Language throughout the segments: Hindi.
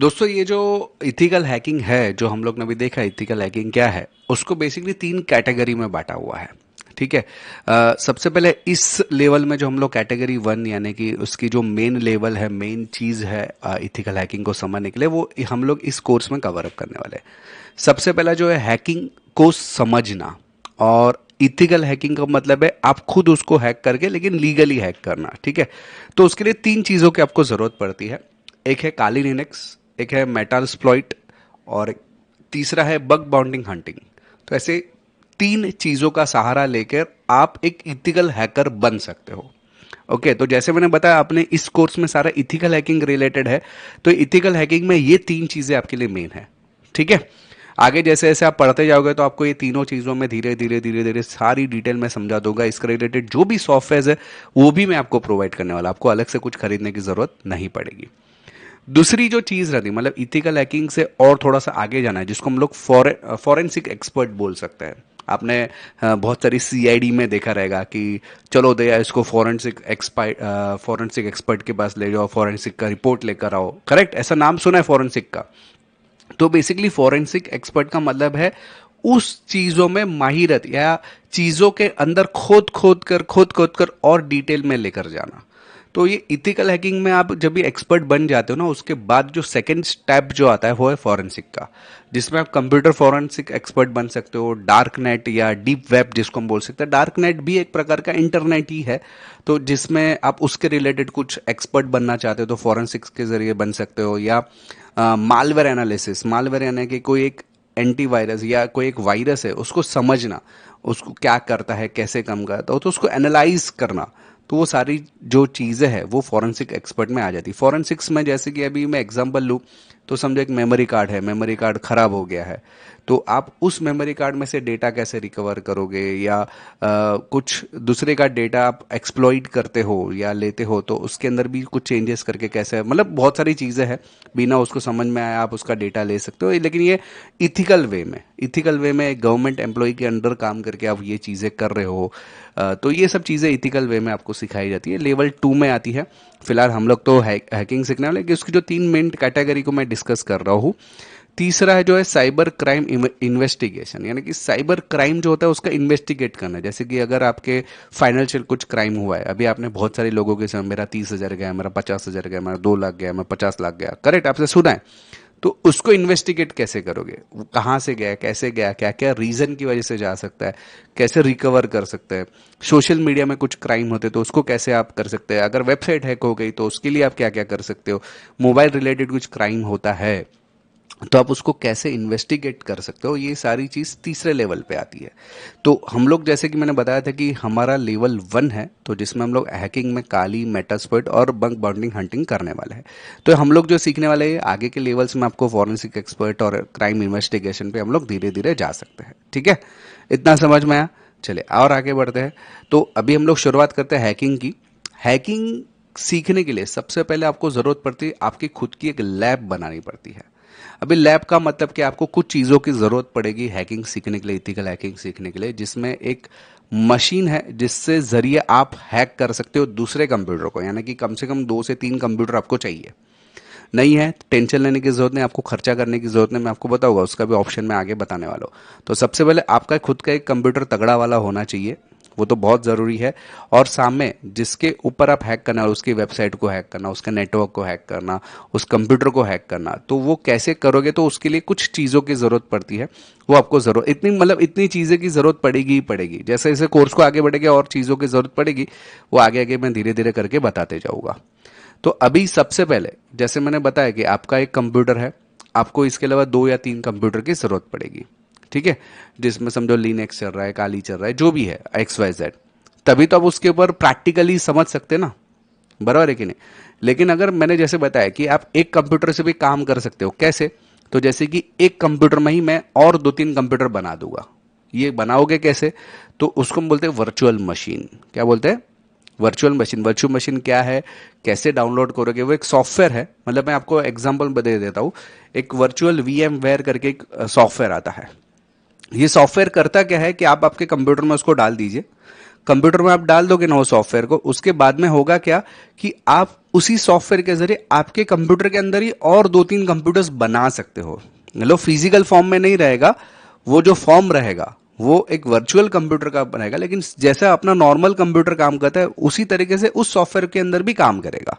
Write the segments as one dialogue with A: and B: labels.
A: दोस्तों ये जो इथिकल हैकिंग है, जो हम लोग ने अभी देखा इथिकल हैकिंग क्या है, उसको बेसिकली तीन कैटेगरी में बांटा हुआ है। ठीक है। सबसे पहले इस लेवल में जो हम लोग कैटेगरी वन यानी कि उसकी जो मेन लेवल है, मेन चीज है इथिकल हैकिंग को समझने के लिए, वो हम लोग इस कोर्स में कवर अप करने वाले हैं। सबसे पहला जो है हैकिंग को समझना। और इथिकल हैकिंग का मतलब है आप खुद उसको हैक करके लेकिन लीगली हैक करना। ठीक है। तो उसके लिए तीन चीजों की आपको जरूरत पड़ती है। एक है काली लिनक्स, एक है मेटास्प्लॉइट, और तीसरा है बग बाउंडिंग हंटिंग। तो ऐसे तीन चीजों का सहारा लेकर आप एक इथिकल हैकर बन सकते हो। ओके, तो जैसे मैंने बताया आपने इस कोर्स में सारा इथिकल हैकिंग रिलेटेड है। तो इथिकल हैकिंग में ये तीन चीजें आपके लिए मेन है। ठीक है। आगे जैसे जैसे आप पढ़ते जाओगे तो आपको ये तीनों चीजों में धीरे धीरे धीरे धीरे सारी डिटेल में समझा दूंगा। इसके रिलेटेड जो भी सॉफ्टवेयर है वो भी मैं आपको प्रोवाइड करने वाला, आपको अलग से कुछ खरीदने की जरूरत नहीं पड़ेगी। दूसरी जो चीज रहती है, मतलब इथिकल हैकिंग से और थोड़ा सा आगे जाना है, जिसको हम लोग फॉरेंसिक एक्सपर्ट बोल सकते हैं। आपने बहुत सारी सीआईडी में देखा रहेगा कि चलो दया इसको फॉरेंसिक एक्सपर्ट के पास ले जाओ, फॉरेंसिक का रिपोर्ट लेकर आओ। करेक्ट, ऐसा नाम सुना है फॉरेंसिक का। तो बेसिकली फॉरेंसिक एक्सपर्ट का मतलब है उस चीजों में माहिरत या चीजों के अंदर खोद खोद कर और डिटेल में लेकर जाना। तो ये इथिकल हैकिंग में आप जब भी एक्सपर्ट बन जाते हो ना, उसके बाद जो सेकंड स्टेप जो आता है वो है फॉरेंसिक का, जिसमें आप कंप्यूटर फॉरेंसिक एक्सपर्ट बन सकते हो। डार्क नेट या डीप वेब जिसको हम बोल सकते हैं, डार्क नेट भी एक प्रकार का इंटरनेट ही है। तो जिसमें आप उसके रिलेटेड कुछ एक्सपर्ट बनना चाहते हो तो फॉरेंसिक्स के जरिए बन सकते हो। या मालवेयर एनालिसिस, मालवेयर यानी कि कोई एक एंटीवायरस या कोई एक वायरस है उसको समझना, उसको क्या करता है, कैसे काम करता है, तो उसको एनालाइज करना। तो वो सारी जो चीज़ें हैं वो फॉरेंसिक एक्सपर्ट में आ जाती है। फॉरेंसिक्स में जैसे कि अभी मैं एग्जांपल लूँ तो समझो एक मेमोरी कार्ड है, मेमोरी कार्ड खराब हो गया है। तो आप उस मेमोरी कार्ड में से डेटा कैसे रिकवर करोगे, या कुछ दूसरे का डेटा आप एक्सप्लॉइट करते हो या लेते हो तो उसके अंदर भी कुछ चेंजेस करके कैसे, मतलब बहुत सारी चीज़ें हैं। बिना उसको समझ में आया आप उसका डेटा ले सकते हो, लेकिन ये इथिकल वे में गवर्नमेंट एम्प्लॉय के अंडर काम करके आप ये चीज़ें कर रहे हो। तो ये सब चीज़ें इथिकल वे में आपको सिखाई जाती है, लेवल टू में आती है। फिलहाल हम लोग तो हैकिंग सीखने वाले, लेकिन उसकी जो तीन मेन कैटेगरी को मैं डिस्कस कर रहा हूँ। तीसरा है जो है साइबर क्राइम इन्वेस्टिगेशन, यानी कि साइबर क्राइम जो होता है उसका इन्वेस्टिगेट करना। जैसे कि अगर आपके फाइनेंशियल कुछ क्राइम हुआ है, अभी आपने बहुत सारे लोगों के साथ मेरा 30,000 गया, मेरा 50,000 गया, मेरा 2 लाख गया, मैं 50 लाख गया, करेक्ट, आपसे सुना है। तो उसको इन्वेस्टिगेट कैसे करोगे, वो कहाँ से गया, कैसे गया, क्या क्या रीजन की वजह से जा सकता है, कैसे रिकवर कर सकते हैं। सोशल मीडिया में कुछ क्राइम होते तो उसको कैसे आप कर सकते हैं। अगर वेबसाइट हैक हो गई तो उसके लिए आप क्या क्या कर सकते हो। मोबाइल रिलेटेड कुछ क्राइम होता है तो आप उसको कैसे इन्वेस्टिगेट कर सकते हो। ये सारी चीज़ तीसरे लेवल पे आती है। तो हम लोग जैसे कि मैंने बताया था कि हमारा लेवल वन है, तो जिसमें हम लोग हैकिंग में काली, मेटास्प्लॉइट और बग बाउंडिंग हंटिंग करने वाले हैं। तो हम लोग जो सीखने वाले हैं आगे के लेवल्स में, आपको फॉरेंसिक एक्सपर्ट और क्राइम इन्वेस्टिगेशन पे हम लोग धीरे धीरे जा सकते हैं। ठीक है, इतना समझ में आया। चलिए और आगे बढ़ते हैं। तो अभी हम लोग शुरुआत करते हैं हैकिंग की। हैकिंग सीखने के लिए सबसे पहले आपको ज़रूरत पड़ती है, आपकी खुद की एक लैब बनानी पड़ती है। अभी लैब का मतलब कि आपको कुछ चीज़ों की ज़रूरत पड़ेगी हैकिंग सीखने के लिए, इथिकल हैकिंग सीखने के लिए, जिसमें एक मशीन है जिससे ज़रिए आप हैक कर सकते हो दूसरे कंप्यूटर को। यानी कि कम से कम 2 से 3 कंप्यूटर आपको चाहिए। नहीं है, टेंशन लेने की ज़रूरत नहीं, आपको खर्चा करने की ज़रूरत नहीं, मैं आपको बताऊंगा, उसका भी ऑप्शन मैं आगे बताने वाला हूँ। तो सबसे पहले आपका खुद का एक कंप्यूटर तगड़ा वाला होना चाहिए, वो तो बहुत ज़रूरी है। और सामने जिसके ऊपर आप हैक करना, उसकी वेबसाइट को हैक करना, उसके नेटवर्क को हैक करना, उस कंप्यूटर को हैक करना, तो वो कैसे करोगे, तो उसके लिए कुछ चीज़ों की ज़रूरत पड़ती है। वो आपको ज़रूरत इतनी, मतलब इतनी चीज़ें की ज़रूरत पड़ेगी ही पड़ेगी। जैसे जैसे कोर्स को आगे बढ़ेगा और चीज़ों की ज़रूरत पड़ेगी, वो आगे आगे मैं धीरे धीरे करके बताते जाऊँगा। तो अभी सबसे पहले जैसे मैंने बताया कि आपका एक कंप्यूटर है, आपको इसके अलावा 2 या 3 कंप्यूटर की ज़रूरत पड़ेगी। ठीक है, जिसमें समझो लिनक्स चल रहा है, काली चल रहा है, जो भी है XYZ, तभी तो आप उसके ऊपर प्रैक्टिकली समझ सकते हैं ना। बराबर है कि नहीं। लेकिन अगर मैंने जैसे बताया कि आप एक कंप्यूटर से भी काम कर सकते हो, कैसे, तो जैसे कि एक कंप्यूटर में ही मैं और 2 3 कंप्यूटर बना दूंगा। ये बनाओगे कैसे, तो उसको हम बोलते हैं वर्चुअल मशीन। क्या बोलते हैं, वर्चुअल मशीन। वर्चुअल मशीन क्या है, कैसे डाउनलोड करोगे, वो एक सॉफ्टवेयर है। मतलब मैं आपको एग्जांपल दे देता हूँ। एक वर्चुअल VMware करके एक सॉफ्टवेयर आता है। ये सॉफ्टवेयर करता क्या है कि आप आपके कंप्यूटर में उसको डाल दीजिए, कंप्यूटर में आप डाल दोगे ना वो सॉफ्टवेयर को, उसके बाद में होगा क्या कि आप उसी सॉफ्टवेयर के जरिए आपके कंप्यूटर के अंदर ही और 2-3 कंप्यूटर्स बना सकते हो। मतलब फिजिकल फॉर्म में नहीं रहेगा, वो जो फॉर्म रहेगा वो एक वर्चुअल कंप्यूटर का बनेगा, लेकिन जैसा अपना नॉर्मल कंप्यूटर काम करता है उसी तरीके से उस सॉफ्टवेयर के अंदर भी काम करेगा।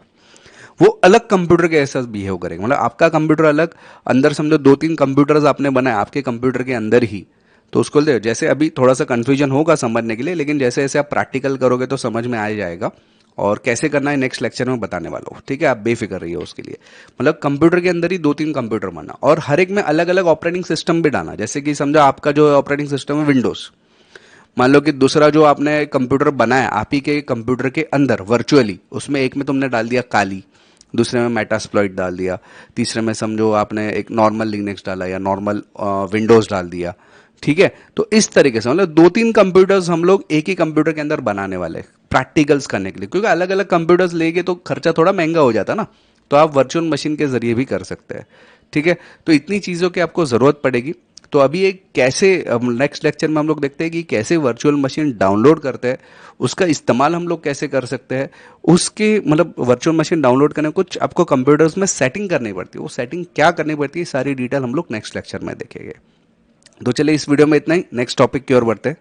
A: वो अलग कंप्यूटर के ऐसा बिहेव करेगा, मतलब आपका कंप्यूटर अलग, अंदर समझो 2-3 कंप्यूटर्स आपने बनाए आपके कंप्यूटर के अंदर ही, तो उसको जैसे अभी थोड़ा सा कंफ्यूजन होगा समझने के लिए, लेकिन जैसे जैसे आप प्रैक्टिकल करोगे तो समझ में आ जाएगा। और कैसे करना है नेक्स्ट लेक्चर में बताने वाला हूँ, ठीक है, आप बेफिक्र रहिए उसके लिए। मतलब कंप्यूटर के अंदर ही 2-3 कंप्यूटर बना और हर एक में अलग अलग ऑपरेटिंग सिस्टम भी डालना। जैसे कि समझो आपका जो ऑपरेटिंग सिस्टम है विंडोज, मान लो कि दूसरा जो आपने कंप्यूटर बनाया आप ही के कंप्यूटर के अंदर वर्चुअली, उसमें एक में तुमने डाल दिया काली, दूसरे में मेटास्प्लॉइट डाल दिया, तीसरे में समझो आपने एक नॉर्मल लिनक्स डाला या नॉर्मल विंडोज डाल दिया, ठीक है। तो इस तरीके से मतलब 2-3 कंप्यूटर्स हम लोग एक ही कंप्यूटर के अंदर बनाने वाले प्रैक्टिकल्स करने के लिए, क्योंकि अलग अलग कंप्यूटर्स लेंगे तो खर्चा थोड़ा महंगा हो जाता ना, तो आप वर्चुअल मशीन के जरिए भी कर सकते हैं, ठीक है। तो इतनी चीज़ों की आपको ज़रूरत पड़ेगी। तो अभी एक कैसे, नेक्स्ट लेक्चर में हम लोग देखते हैं कि कैसे वर्चुअल मशीन डाउनलोड करते हैं, उसका इस्तेमाल हम लोग कैसे कर सकते हैं, उसके मतलब वर्चुअल मशीन डाउनलोड करने कुछ आपको कंप्यूटर्स में सेटिंग करनी पड़ती है, वो सेटिंग क्या करनी पड़ती है सारी डिटेल हम लोग नेक्स्ट लेक्चर में देखेंगे। तो चलिए इस वीडियो में इतना ही, नेक्स्ट टॉपिक की ओर बढ़ते हैं।